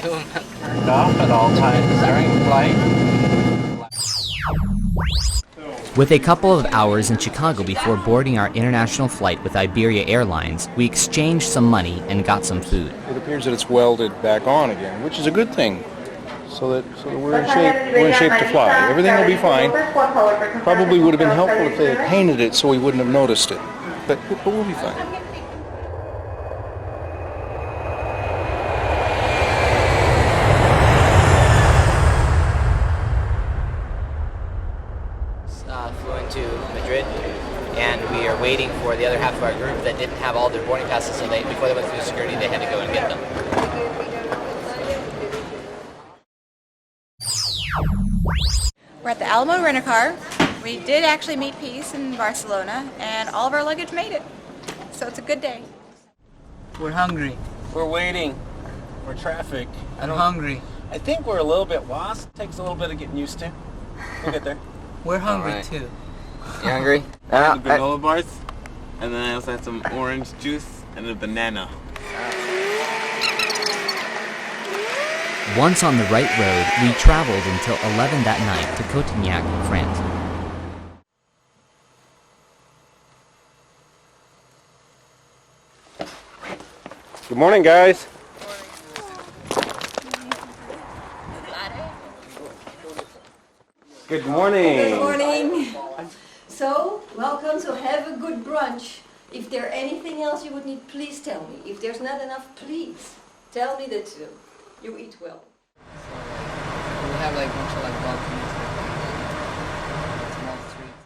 Turned off at all times during flight. With a couple of hours in Chicago before boarding our international flight with Iberia Airlines, we exchanged some money and got some food. It appears that it's welded back on again, which is a good thing. So that we're in shape. We're in shape to fly. Everything will be fine. Probably would have been helpful if they had painted it so we wouldn't have noticed it. But we'll be fine. Flew into Madrid, and we are waiting for the other half of our group that didn't have all their boarding passes, so before they went through security, they had to go and get them. We're at the Alamo Rent-A-Car. We did actually meet peace in Barcelona, and all of our luggage made it. So it's a good day. We're hungry. We're waiting for traffic. I'm hungry. I think we're a little bit lost. Takes a little bit of getting used to. We'll get there. We're hungry Alright. too. You hungry? I had the granola bars, and then I also had some orange juice and a banana. Once on the right road, we traveled until 11 that night to Cotignac, France. Good morning, guys. Good morning. Good morning. So, welcome, so have a good brunch. If there's anything else you would need, please tell me. If there's not enough, please tell me that you eat well. We have like a bunch of like balconies, small streets.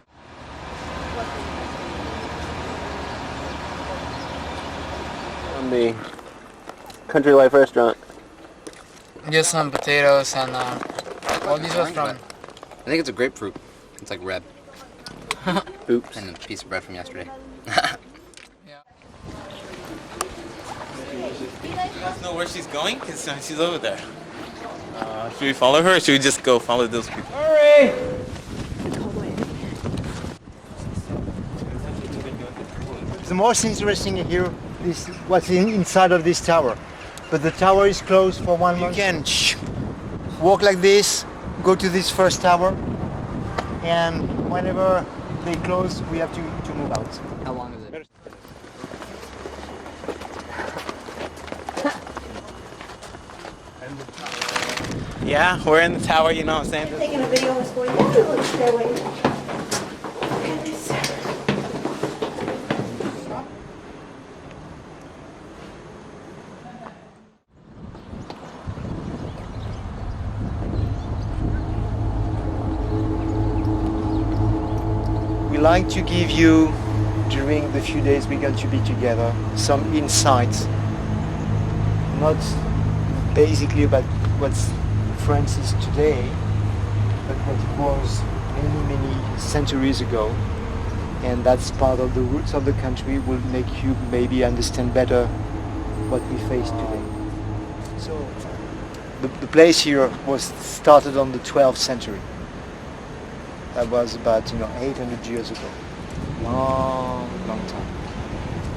From the Country Life restaurant. Just some potatoes and all these are from. I think it's a grapefruit. It's like red. Oops. And a piece of bread from yesterday. Yeah. Do you guys know where she's going? Because she's over there. Should we follow her, or should we just go follow those people? Hurry! The most interesting here is what's inside of this tower. But the tower is closed for 1 month. You can walk like this, go to this first tower, and whenever they close, we have to move out. How long is it? Yeah, we're in the tower, you know what I'm saying? Taking a video was going down the little stairway. Look at this. We like to give you, during the few days we're going to be together, some insights. Not basically about what France is today, but what it was many centuries ago. And that's part of the roots of the country, will make you maybe understand better what we face today. So the place here was started on the 12th century. That was about 800 years ago. Long time.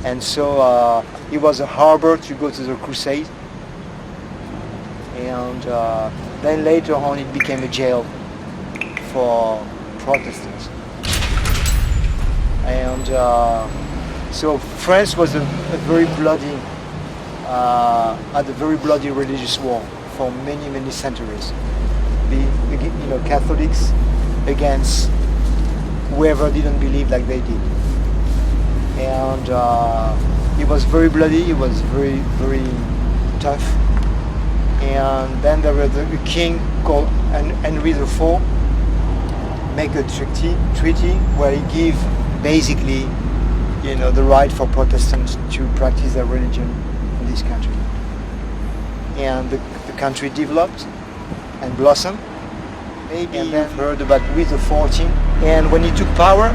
And so it was a harbor to go to the crusade. And then later on it became a jail for Protestants. And so France was a very bloody, had a very bloody religious war for many centuries. Catholics against whoever didn't believe like they did. And it was very bloody, it was very tough. And then there was a king called Henry IV make a treaty where he gave basically the right for Protestants to practice their religion in this country. And the country developed and blossomed. Maybe you've heard about Louis XIV. And when he took power,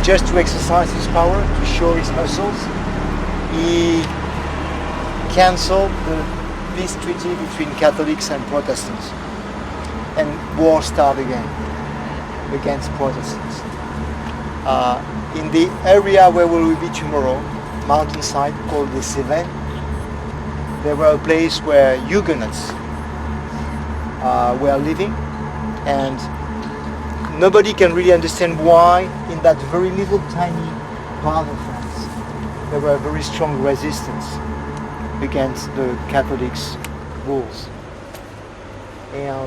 just to exercise his power, to show his muscles, he cancelled the peace treaty between Catholics and Protestants. And war started again against Protestants. In the area where we will be tomorrow, mountainside called the Cévennes, there were a place where Huguenots were living, and nobody can really understand why in that very little tiny part of France there were very strong resistance against the Catholics' rules.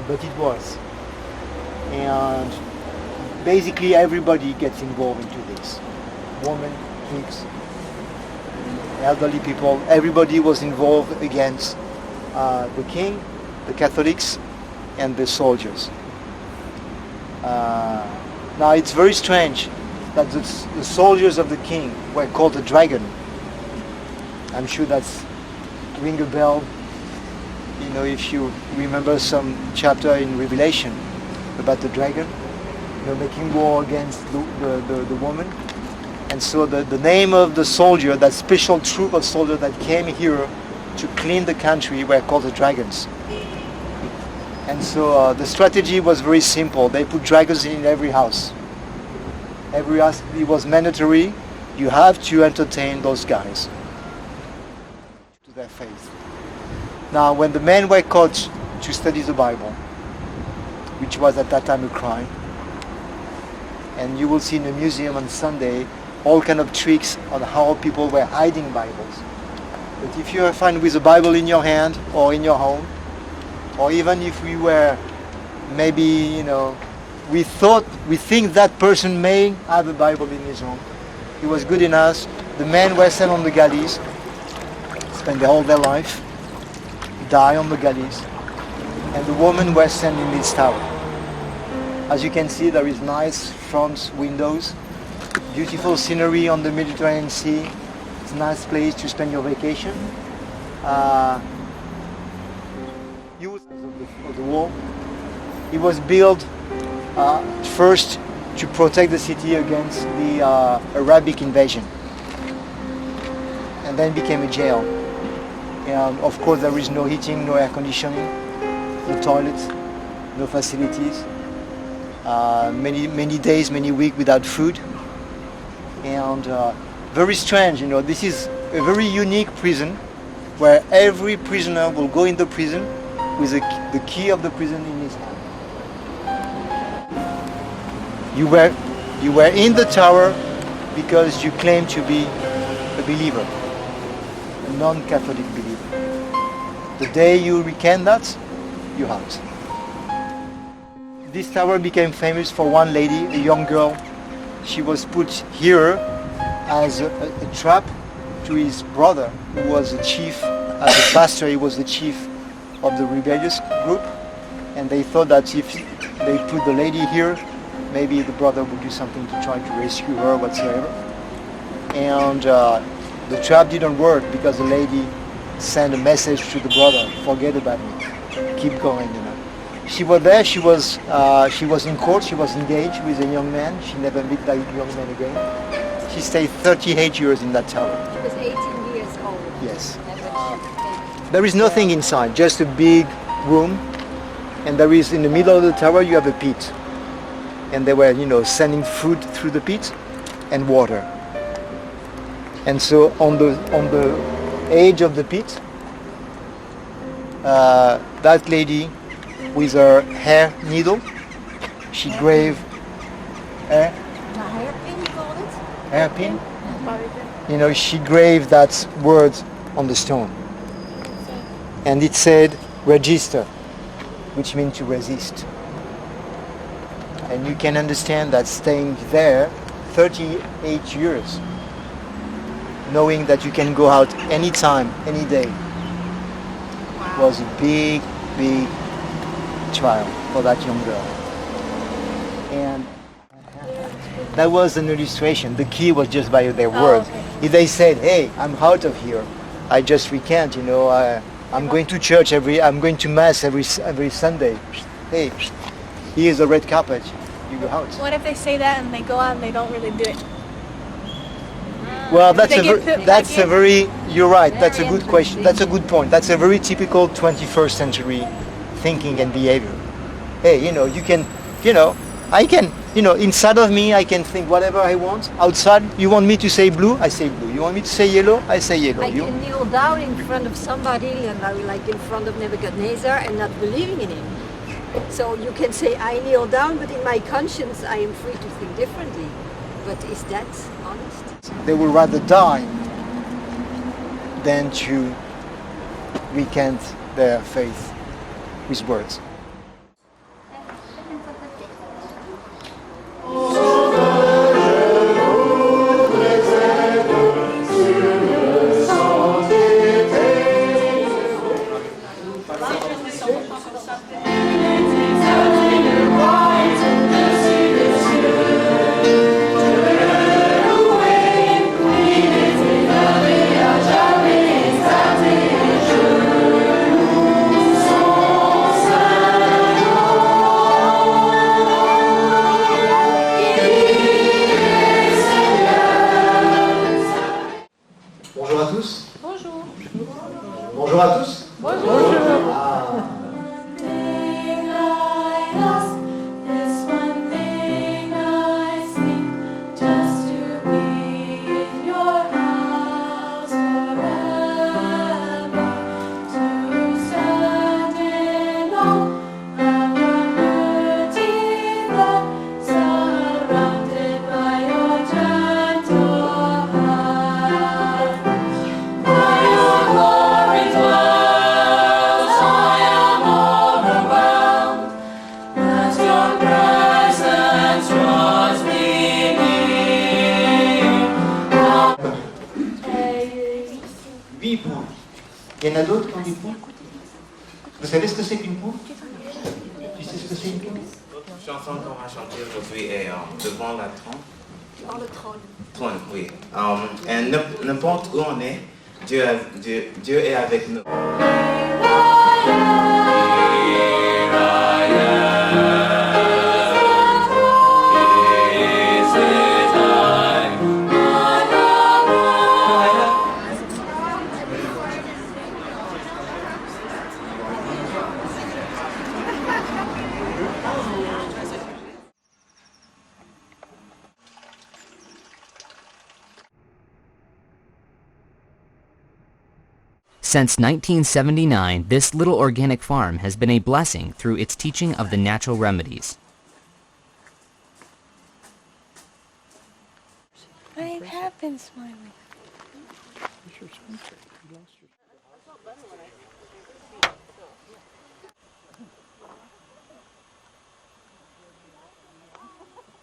But it was. And basically everybody gets involved into this. Women, kids, elderly people, everybody was involved against the king, the Catholics, and the soldiers. Now it's very strange that the soldiers of the king were called the dragon. I'm sure that's ring a bell, you know, if you remember some chapter in Revelation about the dragon, you know, making war against the woman. And so the name of the soldier, that special troop of soldiers that came here to clean the country, were called the dragons. And so the strategy was very simple. They put dragons in every house. Every house, it was mandatory. You have to entertain those guys to their faith. Now, when the men were caught to study the Bible, which was at that time a crime, and you will see in the museum on Sunday all kind of tricks on how people were hiding Bibles. But if you are found with a Bible in your hand or in your home, or even if we were maybe, you know, we think that person may have a Bible in his home. He was good enough. The men were sent on the galleys, spend all their life, die on the galleys, and the women were sent in this tower. As you can see, there is nice front windows, beautiful scenery on the Mediterranean Sea. It's a nice place to spend your vacation. Of the wall. It was built first to protect the city against the Arabic invasion, and then became a jail. And of course there is no heating, no air conditioning, no toilets, no facilities. Many days, many weeks without food, and very strange. You know, this is a very unique prison where every prisoner will go in the prison with the key of the prison in his hand. You were in the tower because you claimed to be a believer, a non-Catholic believer. The day you recant that, you're out. This tower became famous for one lady, a young girl. She was put here as a trap to his brother, who was the chief, as a pastor, he was the chief of the rebellious group, and they thought that if they put the lady here, maybe the brother would do something to try to rescue her whatsoever. And the trap didn't work because the lady sent a message to the brother: forget about me, keep going, you know. She was there, she was in court, she was engaged with a young man. She never met that young man again. She stayed 38 years in that tower. She was 18 years old. Yes. There is nothing inside, just a big room, and there is, in the middle of the tower, you have a pit. And they were, you know, sending food through the pit and water. And so on the edge of the pit, that lady with her hair needle, she graved a hairpin, you call it? Hairpin? You know, she graved that word on the stone. And it said, register, which means to resist. And you can understand that staying there 38 years, knowing that you can go out anytime, any day, was a big, big trial for that young girl. And that was an illustration. The key was just by their word. Okay. If they said, hey, I'm out of here, I just recant, you know, I'm going to church I'm going to mass every Sunday. Hey, here's the red carpet. You go out. What if they say that and they go out and they don't really do it? Well, you're right. That's a good question. That's a good point. That's a very typical 21st century thinking and behavior. Hey, you know, I can, inside of me, I can think whatever I want. Outside, you want me to say blue? I say blue. You want me to say yellow? I say yellow. I can kneel down in front of somebody, and I like in front of Nebuchadnezzar, and not believing in him. So you can say I kneel down, but in my conscience I am free to think differently. But is that honest? They would rather die than to recant their faith with words. Bonjour à tous. Bonjour. Bonjour à tous. Bonjour. Ah. Huit poules. Il y en a d'autres qui ont des poules? Vous savez ce que c'est qu'une poule? Tu sais ce que c'est une poule? Chanson qu'on va chanter aujourd'hui est devant la trône. Devant le trône. Trône, oui. Et n'importe où on est, Dieu est avec nous. Since 1979, this little organic farm has been a blessing through its teaching of the natural remedies. I have been smiling.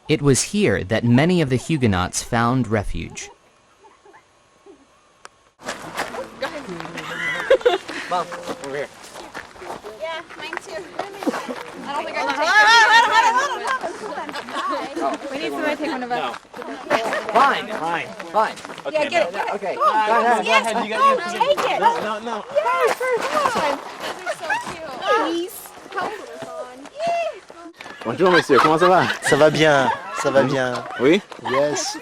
It was here that many of the Huguenots found refuge. Mom, over here. Yeah, mine too. I don't think I can take it. We need somebody to take one of us. Fine. Okay, yeah, get it. Okay. Go ahead. Yes, You got it. take it. No. Yes, come on. Those are so cute. Please. Help us on. Bonjour monsieur, comment ça va? Ça va bien, ça va bien. Oui? Yes.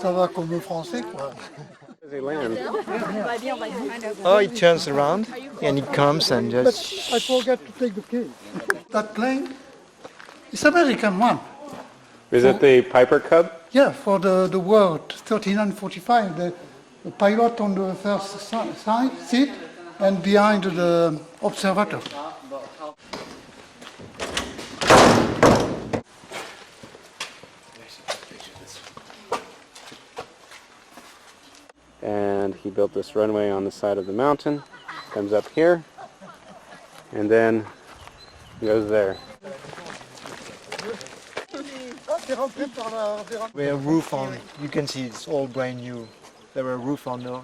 Ça va comme le français, quoi. Oh, it turns around and it comes and just... I forgot to take the key. That plane, it's American one. Is it the Piper Cub? Yeah, for the world, 3945, the pilot on the first side seat and behind the observator. And he built this runway on the side of the mountain, comes up here, and then goes there. We have roof on, you can see it's all brand new. There were roof on, no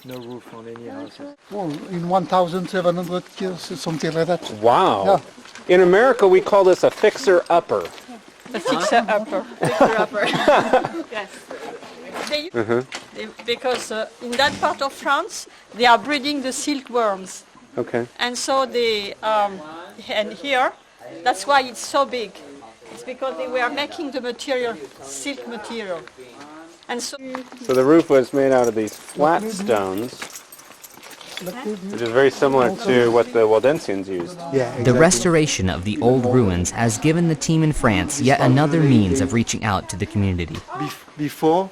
roof on any houses. Oh, in 1,700 years, something like that. Wow. Yeah. In America, we call this a fixer-upper. A fixer-upper. Yes. Because in that part of France, they are breeding the silkworms. Okay. And so they, and here, that's why it's so big. It's because they were making the material, silk material. And so the roof was made out of these flat stones, which is very similar to what the Waldensians used. Yeah, exactly. The restoration of the old ruins has given the team in France yet another means of reaching out to the community. Before,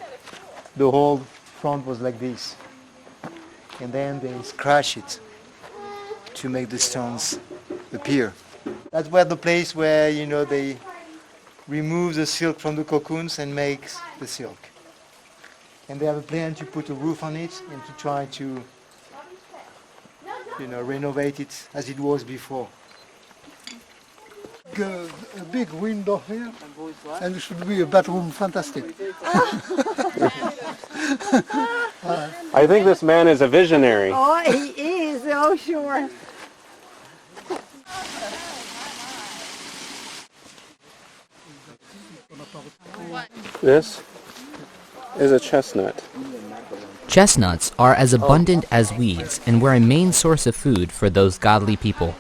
the whole front was like this. And then they scratch it to make the stones appear. That's where the place where, you know, they remove the silk from the cocoons and make the silk. And they have a plan to put a roof on it and to try to, you know, renovate it as it was before. A big window here, and it should be a bathroom. Fantastic. I think this man is a visionary. Oh, he is. Oh, sure. This is a chestnut. Chestnuts are as abundant as weeds and were a main source of food for those godly people.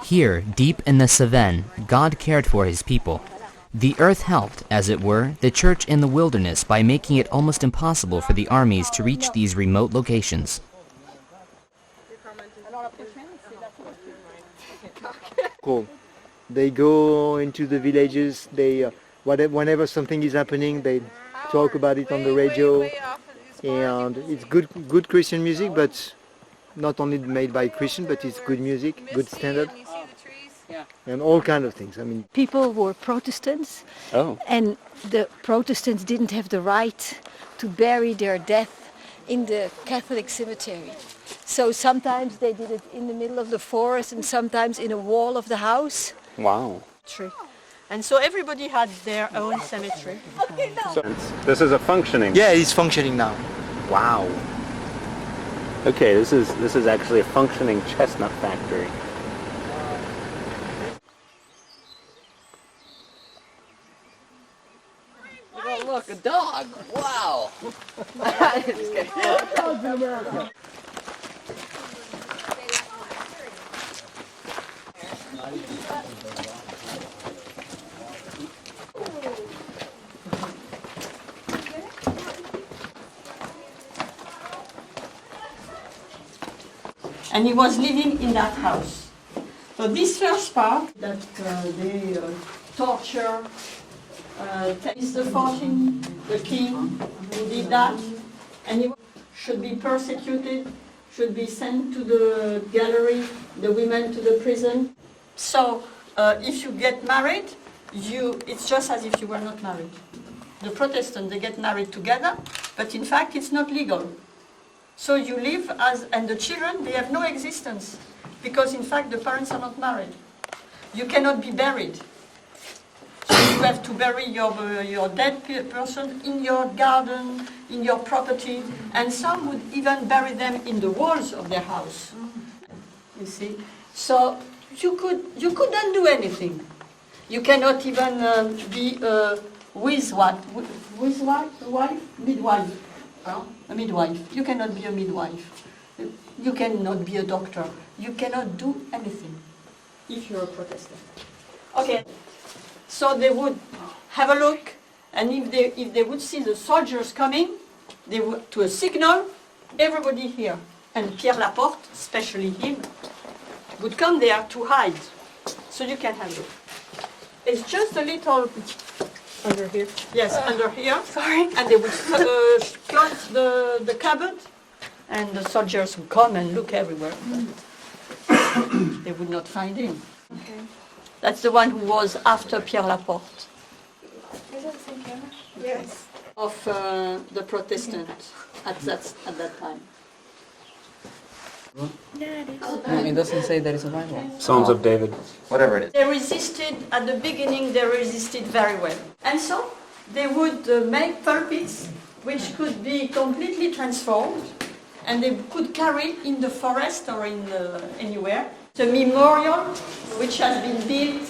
Here, deep in the Cevennes, God cared for his people. The earth helped, as it were, the church in the wilderness by making it almost impossible for the armies to reach these remote locations. Cool. They go into the villages. They, whenever something is happening, they talk about it on the radio. And it's good Christian music, but not only made by Christian, but it's good music, good standard, and all kind of things. I mean, People were Protestants, Oh. and the Protestants didn't have the right to bury their dead in the Catholic cemetery. So sometimes they did it in the middle of the forest and sometimes in a wall of the house. Wow. And so everybody had their own cemetery. So this is a functioning. yeah, it's functioning now. Wow. Okay, this is actually a functioning chestnut factory. Oh, look, a dog! Wow! And he was living in that house. So this first part, that they torture, is the 14, the king who did that, and he should be persecuted, should be sent to the gallery, the women to the prison. So if you get married, it's just as if you were not married. The Protestants, they get married together, but in fact it's not legal. So you live and the children, they have no existence, because in fact the parents are not married. You cannot be buried. So you have to bury your dead person in your garden, in your property, and some would even bury them in the walls of their house. You see? So you couldn't do anything. You cannot even be with what? With what? A wife? Midwife. A midwife. You cannot be a midwife. You cannot be a doctor. You cannot do anything if you're a Protestant. Okay. So they would have a look, and if they would see the soldiers coming, they would, to a signal, everybody here, and Pierre Laporte, especially him, would come there to hide. So you can have a look. It's just a little under here. Yes, under here. Sorry. And they would close the cupboard, and the soldiers would come and look everywhere. They would not find him. Okay. That's the one who was after Pierre Laporte. Is that the same camera? Yes. Of the Protestant at that time. It doesn't say there is a Bible. Psalms of David. Whatever it is. They resisted, at the beginning they resisted very well. And so they would make pulpits which could be completely transformed, and they could carry in the forest or in anywhere. The memorial which has been built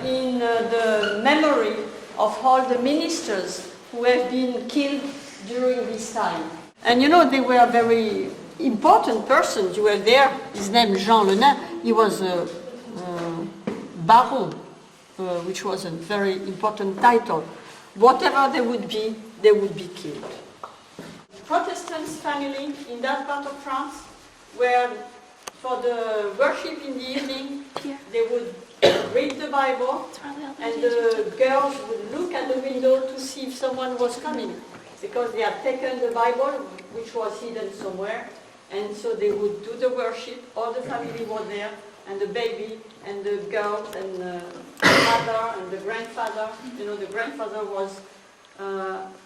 in the memory of all the ministers who have been killed during this time. And you know, they were very important persons. You were there. His name Jean Le Nain. He was a baron, which was a very important title. Whatever they would be killed. Protestants family in that part of France were, for the worship in the evening, they would read the Bible, and the girls would look at the window to see if someone was coming. because they had taken the Bible, which was hidden somewhere, and so they would do the worship. All the family were there, and the baby, and the girls, and the mother, and the grandfather. You know, the grandfather was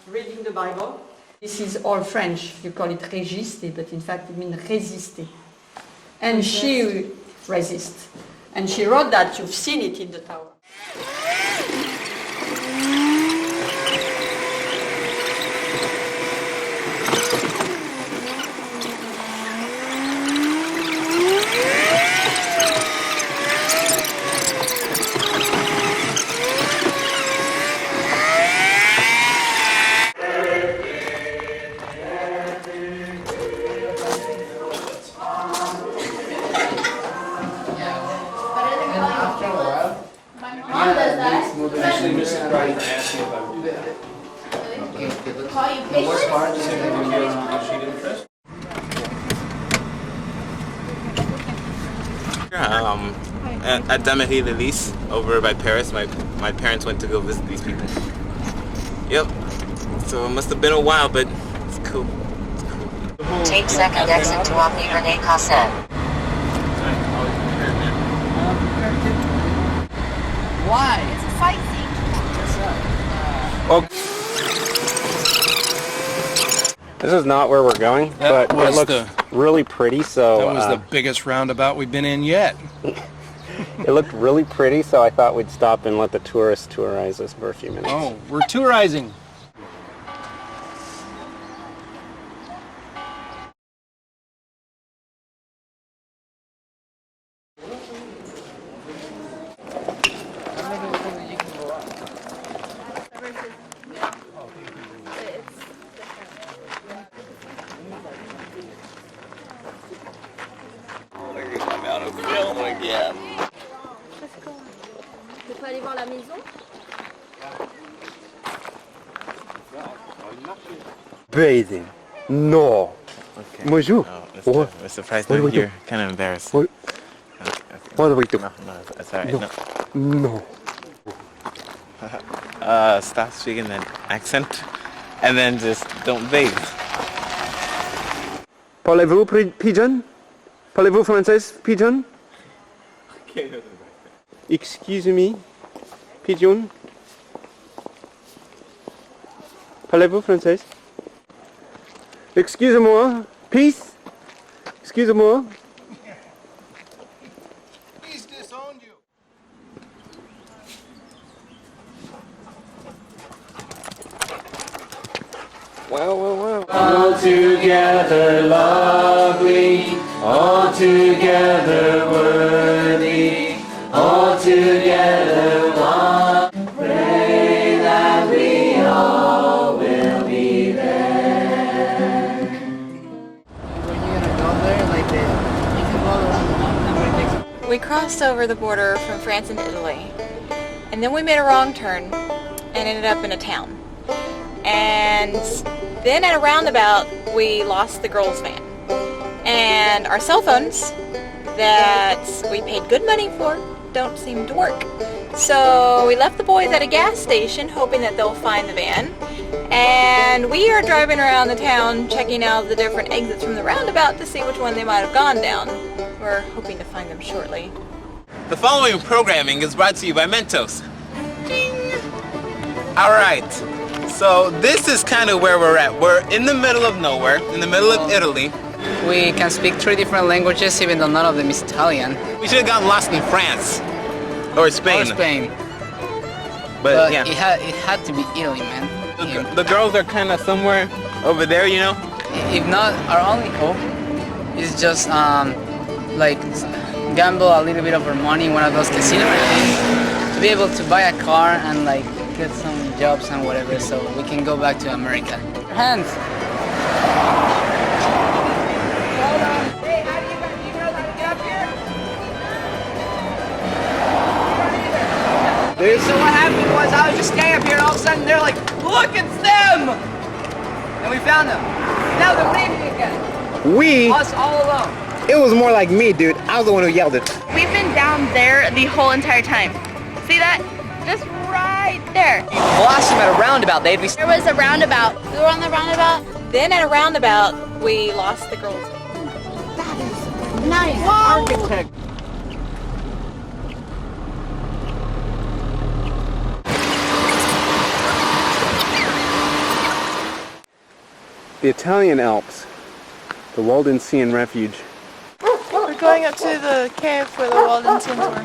reading the Bible. This is all French. You call it résister, but in fact it means résister. And she resists. And she wrote that. You've seen it in the tower. Actually, Mrs. Bright asked me if I would do that. The worst part is if she didn't trust. At Damery-le-Lys, over by Paris, my parents went to go visit these people. Yep. So it must have been a while, but it's cool. Take second exit to Avenue René Cassin. Why? It's a sightseeing. Oh. This is not where we're going, but it looks really pretty, so... That was the biggest roundabout we've been in yet. It looked really pretty, so I thought we'd stop and let the tourists tourize us for a few minutes. Oh, we're tourizing. Tu peux aller voir la maison? Bathing? No. Okay. Bonjour. No, we're surprised that you're kind of embarrassed. What? Okay. What do we do? No, that's alright. No. Stop speaking that accent, and then just don't bathe. Parlez-vous pigeon? Parlez-vous français, pigeon? Excuse me, pigeon. Parlez-vous français? Excusez-moi, peace. Excusez-moi. He's disowned you. Wow. All together lovely, all together worthy, all together one. Pray that we all will be there. When you're gonna go there, like you can go around the mountain. We crossed over the border from France into Italy, and then we made a wrong turn and ended up in a town. And then at a roundabout, we lost the girls' van. And our cell phones that we paid good money for don't seem to work. So we left the boys at a gas station hoping that they'll find the van. And we are driving around the town checking out the different exits from the roundabout to see which one they might have gone down. We're hoping to find them shortly. The following programming is brought to you by Mentos. Alright, so this is kind of where we're at. We're in the middle of nowhere, in the middle of Italy. We can speak 3 different languages, even though none of them is Italian. We should have gotten lost in France. Or Spain. Or Spain. But yeah. It had to be Italy, man. The girls are kind of somewhere over there, you know? If not, our only hope is just like gamble a little bit of our money in one of those casino things to be able to buy a car and like get some jobs and whatever, so we can go back to America. Hands. Hey, how do you know how to get up here? So what happened was I was just standing up here and all of a sudden they're like, look, it's them! And we found them. Now they're leaving again. We? Us all alone. It was more like me, dude. I was the one who yelled it. We've been down there the whole entire time. See that? Just right right there. You lost them at a roundabout. They'd be. There was a roundabout. We were on the roundabout. Then at a roundabout, we lost the girls. That is nice architect. The Italian Alps, the Waldensian Refuge. We're going up to the cave where the Waldensians were.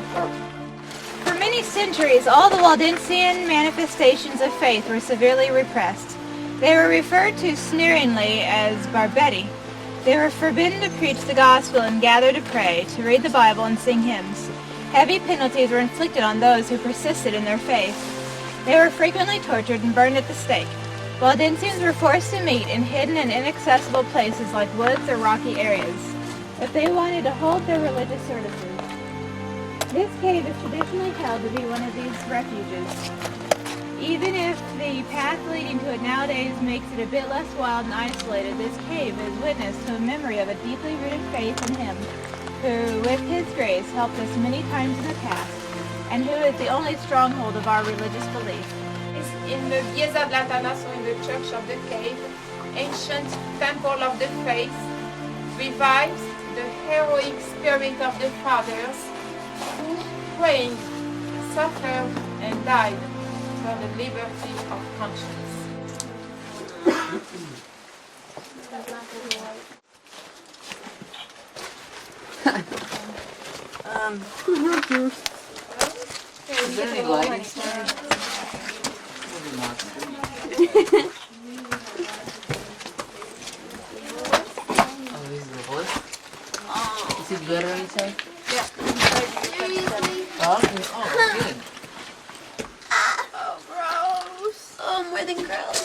For many centuries, all the Waldensian manifestations of faith were severely repressed. They were referred to sneeringly as Barbetti. They were forbidden to preach the gospel and gather to pray, to read the Bible and sing hymns. Heavy penalties were inflicted on those who persisted in their faith. They were frequently tortured and burned at the stake. Waldensians were forced to meet in hidden and inaccessible places like woods or rocky areas if they wanted to hold their religious services. This cave is traditionally held to be one of these refuges. Even if the path leading to it nowadays makes it a bit less wild and isolated, this cave is witness to a memory of a deeply rooted faith in Him, who, with His grace, helped us many times in the past, and who is the only stronghold of our religious belief. In the Chiesa dell'Atana, so in the Church of the Cave, ancient temple of the faith, revives the heroic spirit of the fathers who prayed, suffered, and died for the liberty of conscience. Is there any lighting? Oh, these are the bullets? Is it better inside? Yeah. Oh, okay. Oh, good. Oh, gross. Oh, more than gross.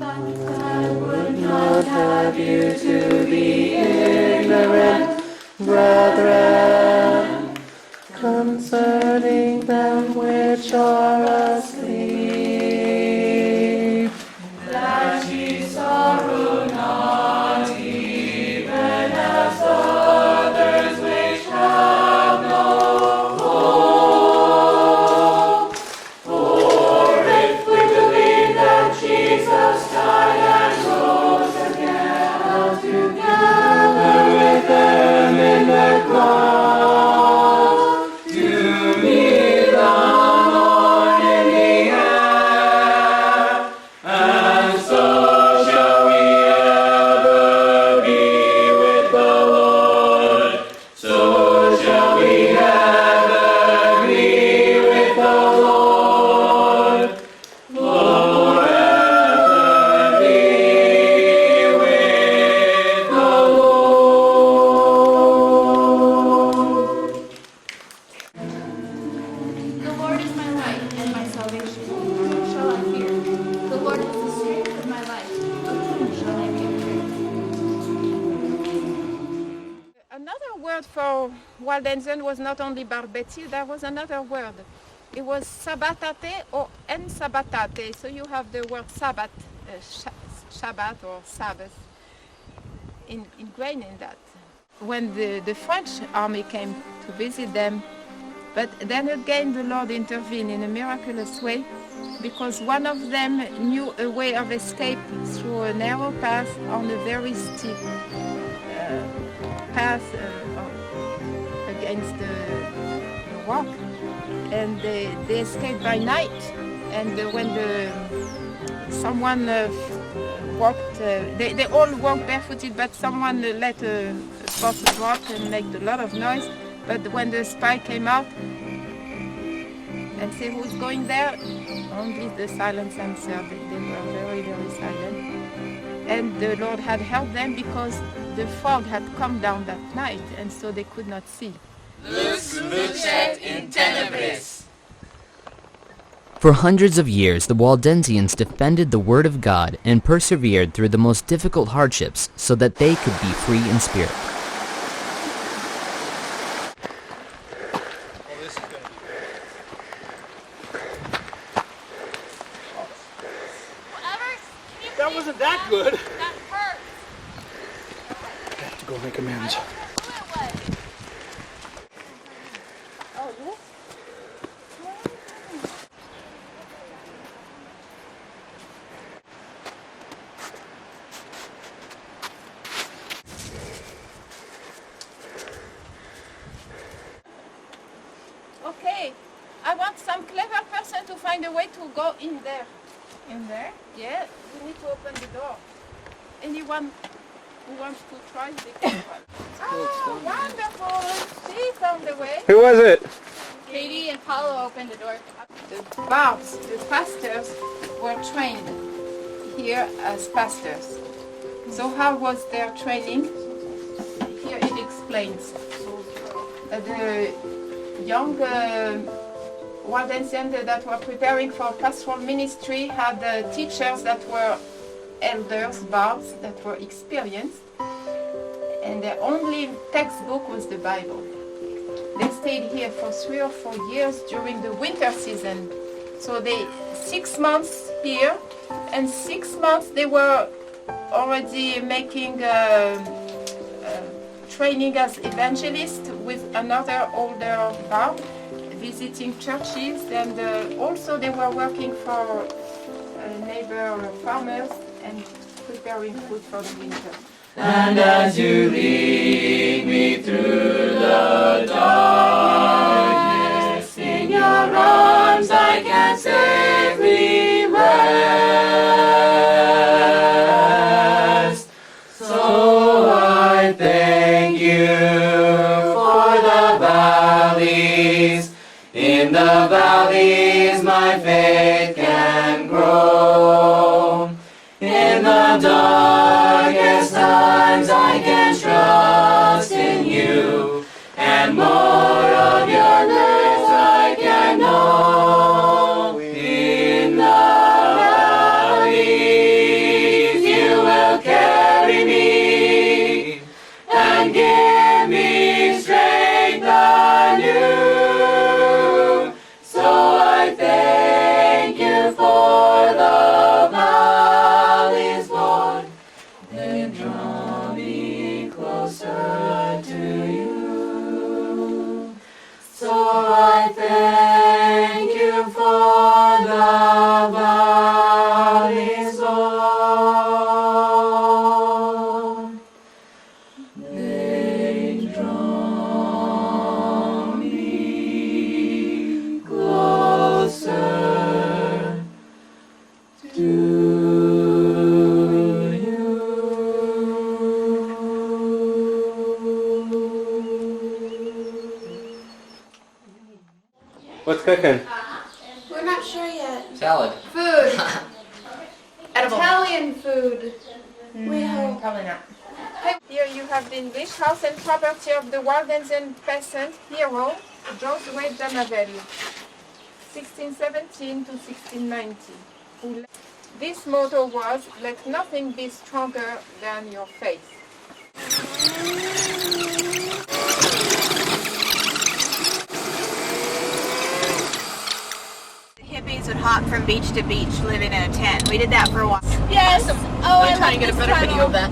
I would not have you to be ignorant, brethren, concerning them which are asleep, that ye sorrow not, even as others which have no hope. For if we believe that Jesus died and rose again, together with them in the clouds, to meet the Lord in the air, and so shall we ever be with the Lord. So shall we ever be with the Lord. Forever be with the Lord. The Lord is my light and my salvation. Whom shall I fear? The Lord is the strength of my life. Of whom shall I be afraid? Another word for Waldensian was not only Barbetti, there was another word. It was Sabbatate or Ensabbatate. So you have the word Sabbath, Shabbat or Sabbath ingrained in that. When the French army came to visit them, but then again the Lord intervened in a miraculous way, because one of them knew a way of escape through a narrow path on a very steep path against the rock, and they escaped by night. And when someone walked, they all walked barefooted, but someone let a bottle drop and made a lot of noise. But when the spy came out and said who's going there, only the silence answered. They were very, very silent. And the Lord had helped them because the fog had come down that night, and so they could not see. Lux lucet in tenebris. For hundreds of years, the Waldensians defended the Word of God and persevered through the most difficult hardships so that they could be free in spirit. good. That hurts. I have to go make amends. Oh, this? Okay, I want some clever person to find a way to go in there. In there? Yeah, we need to open the door. Anyone who wants to try, they can try. Oh, wonderful! She's on the way. Who was it? Katie and Paulo opened the door. The barbs, the pastors, were trained here as pastors. So how was their training? Here it explains. The young Waldensians that were preparing for pastoral ministry had teachers that were elders, barbs, that were experienced, and their only textbook was the Bible. They stayed here for 3 or 4 years during the winter season. So they 6 months here, and 6 months they were already making training as evangelists with another older barb, visiting churches, and also they were working for neighbor farmers and preparing food for the winter. And as you lead me through the darkness, in your arms I can safely rest. So I thank you for the valleys. In the valleys my faith can grow. In the darkest times I can trust in you, and more of your grace I can know. In the valleys you will carry me and give me strength anew. So I thank you for the valleys, Lord. They draw me closer to you. So I thank you for the valleys, Lord. They draw me closer to What's cooking? We're not sure yet. Salad. Food. Edible. Italian food. We hope. Probably not. Here you have the English house and property of the Waldensian peasant hero, Josue Janavel, 1617 to 1690. This motto was, "Let nothing be stronger than your faith." Hippies would hop from beach to beach living in a tent. We did that for a while. Yes. Oh, I'm trying to get a better video of that.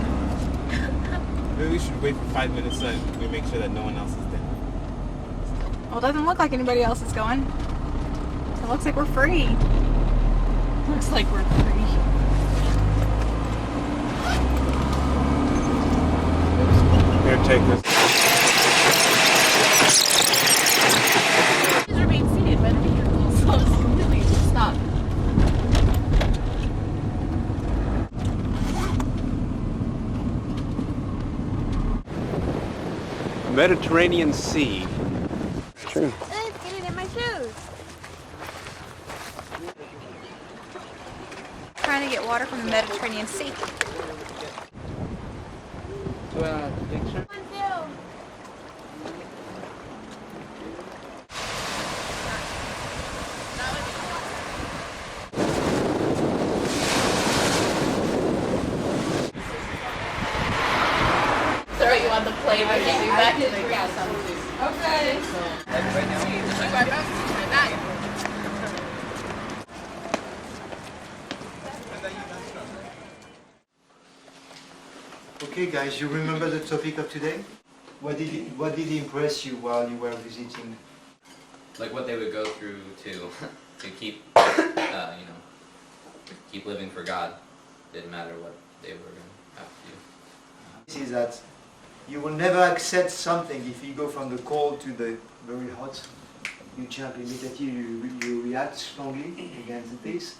Maybe we should wait for 5 minutes so that we make sure that no one else is there. Well, it doesn't look like anybody else is going. It looks like we're free. Looks like we're free. Here, take this. These are being seated by the vehicles, so it's really stop. Mediterranean Sea. It's true. It's getting in my shoes. Trying to get water from the Mediterranean Sea. Picture? Throw you on the plate when you do that. Okay. Okay, guys, you remember the topic of today? What did impress you while you were visiting? Like what they would go through to keep, keep living for God. Didn't matter what they were going to have to do. This is that you will never accept something if you go from the cold to the very hot. You jump immediately, you react strongly against this.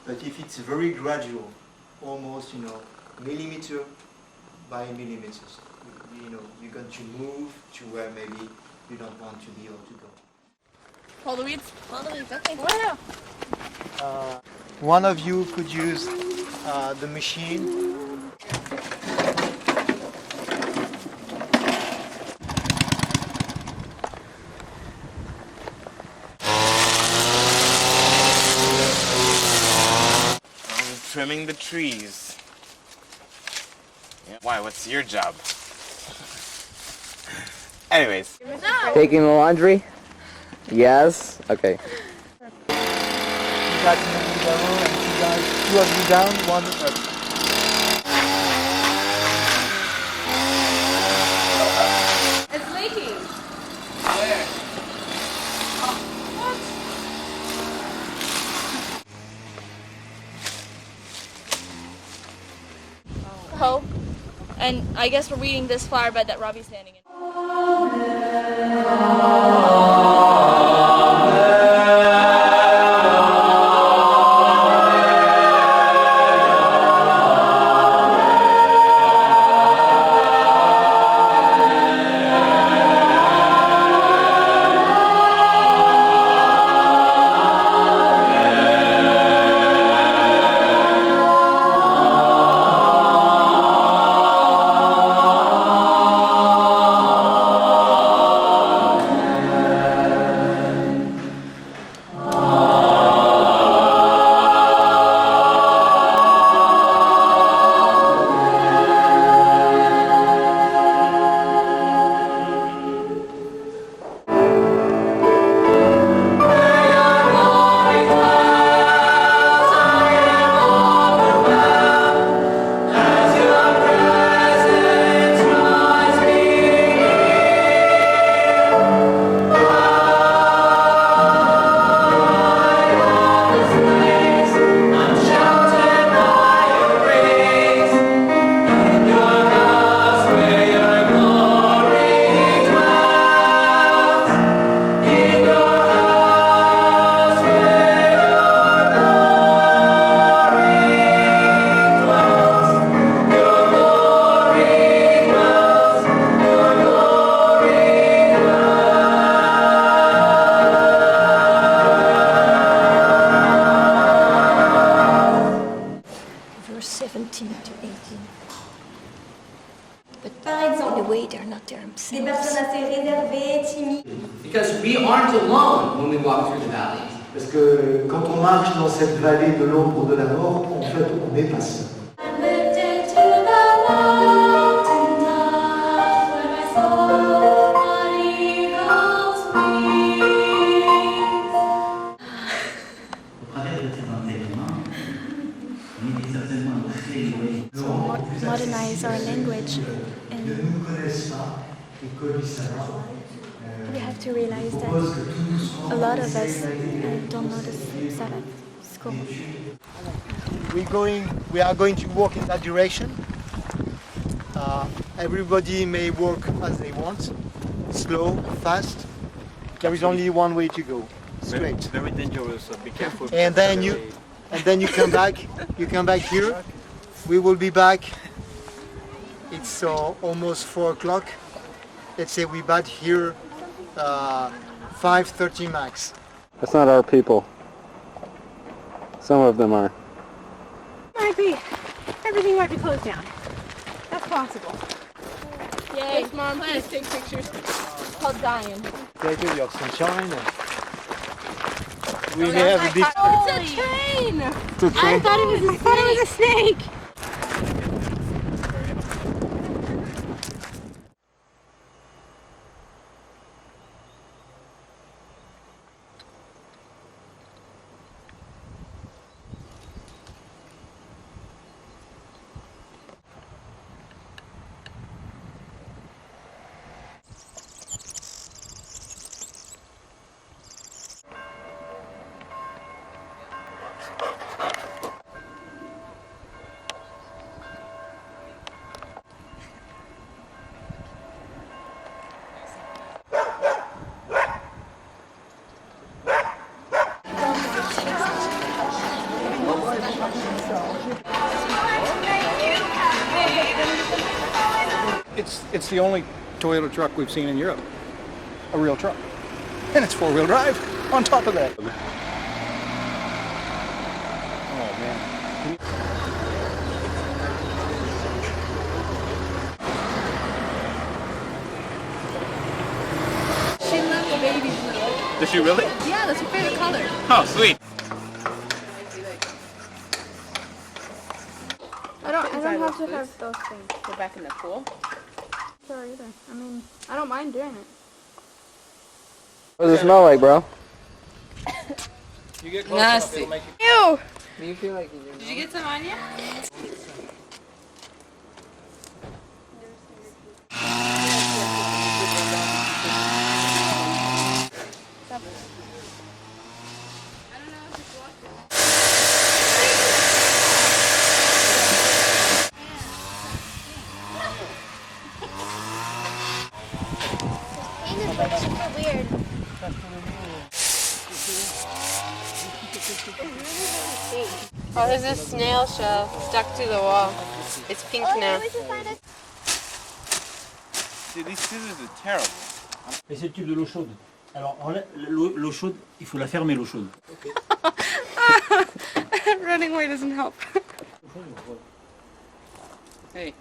But if it's very gradual, almost, millimeter by millimeters, you're going to move to where maybe you don't want to be or to go. Pull the weeds. Pull the weeds. Okay. Wow. One of you could use the machine. I'm trimming the trees. Yeah. Why? What's your job? Anyways. Taking the laundry? Yes. Okay. You guys in the middle, and two of you down, one up. It's leaking. Where? Hope. And I guess we're reading this flower bed that Robbie's standing in. Verse 17 to 18. But the way they're not themselves. Because we aren't alone when we walk through the valley. Parce que quand on marche dans cette vallée de l'ombre de la mort, en fait, on n'est pas seul. Modernize our language, and we have to realize that a lot of us don't know the Sabbath school. We are going to walk in that direction. Everybody may walk as they want, slow, fast. There is only one way to go, straight. Very dangerous, so be careful. And then you come back. You come back here. We will be back. It's almost 4 o'clock. Let's say we're back here 5:30 max. That's not our people. Some of them are. Everything might be closed down. That's possible. Yay. Yes, Mom, please take pictures. It's called dying. Take your sunshine. We may have a big... Oh, it's a train! It's a train. I thought it was a snake. It's the only Toyota truck we've seen in Europe. A real truck. And it's four-wheel drive on top of that. Oh, man. She loves the baby blue. Does she really? Yeah, that's her favorite color. Oh, sweet. I don't have to have those things. Go back in the pool. Sure either. I mean, I don't mind doing it. What does it smell like, bro? You get Nasty. Ew! Do you feel like Did you get some on you? Painted looks super weird. Oh, there's this snail shell stuck to the wall. It's pink now. See, these scissors are terrible. Et c'est le tube de l'eau chaude. Alors, l'eau chaude, il faut la fermer, l'eau chaude. Running away doesn't help. Hey.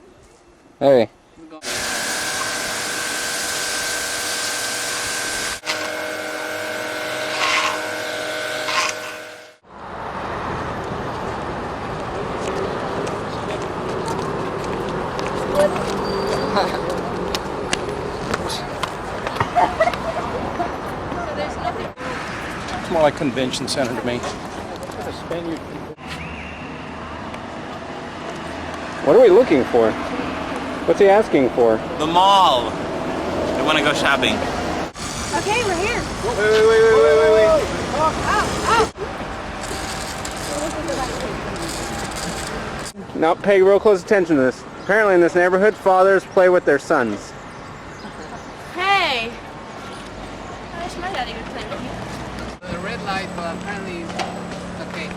Hey. It's more like convention center to me. What are we looking for? What's he asking for? The mall. They want to go shopping. Okay, we're here. Wait. Now pay real close attention to this. Apparently in this neighborhood, fathers play with their sons. Hey! I wish my daddy would play with you. The red light, but apparently it's okay.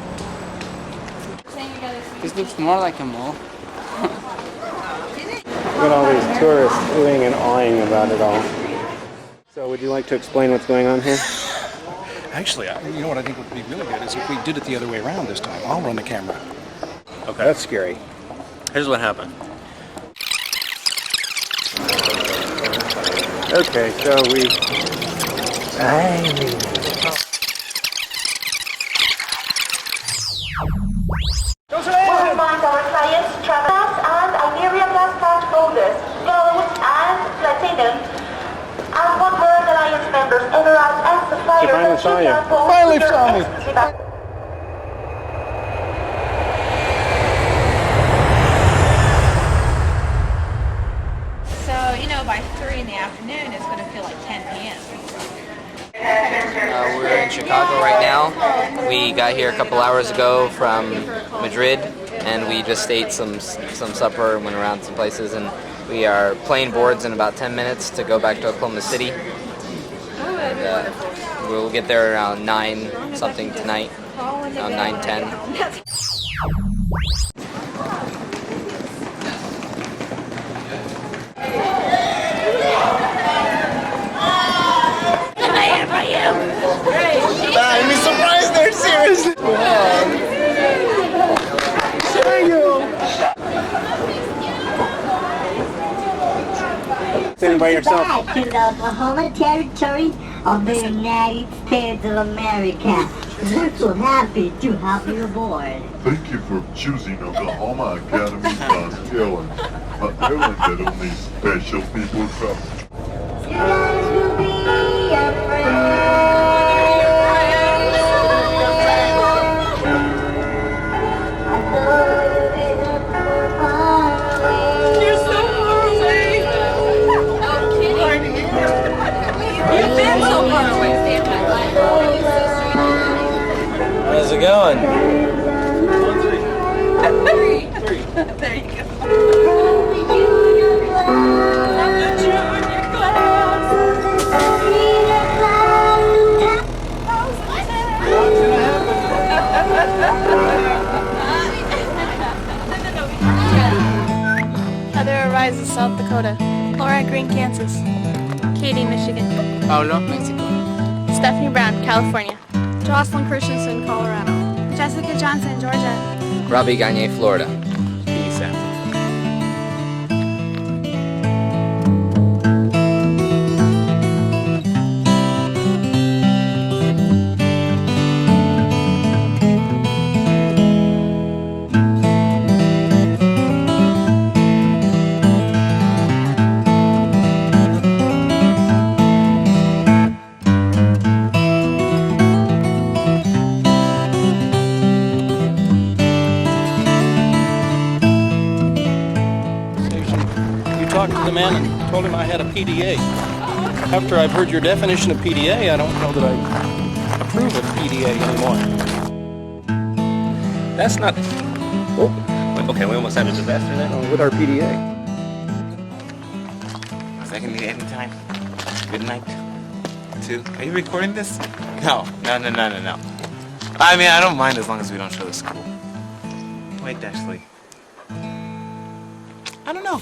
Saying you gotta see. This looks more like a mall. Look at all these tourists oohing and awing about it all. So would you like to explain what's going on here? Actually, you know what I think would be really good is if we did it the other way around this time. I'll run the camera. Okay. That's scary. Here's what happened. Okay, so we... We'll remind our clients, travelers, and Iberia Plus card holders, gold and platinum, and what were the Alliance members ever as suppliers finally saw you. Finally saw me. So, you know, by 3 in the afternoon, it's going to feel like 10 p.m. We're in Chicago right now. We got here a couple hours ago from Madrid, and we just ate some supper and went around some places, and we are playing boards in about 10 minutes to go back to Oklahoma City. And, we'll get there around 9 something tonight, around 9:10. I'd be surprised they're serious. Sitting by yourself. Back to the Oklahoma Territory of the United States of America. We're so happy to have you aboard. Thank you for choosing Oklahoma Academy Bus Airline, an airline that only special people travel. You guys will be a friend. You're so far away. No kidding. You've been so far away. How's it going? There you go. Heather arrives in South Dakota. Laura Green, Kansas. Katie, Michigan. Paulo, Mexico. Stephanie Brown, California. Jocelyn Christensen, Colorado. Jessica Johnson, Georgia. Robbie Gagne, Florida. Peace out. Talked to the man and told him I had a PDA. After I've heard your definition of PDA, I don't know that I approve of PDA anymore. That's not... Oh, okay, we almost had a disaster there. With our PDA. Second meeting anytime. Good night. 2. Are you recording this? No. I mean, I don't mind as long as we don't show the school. Wait, actually. I don't know.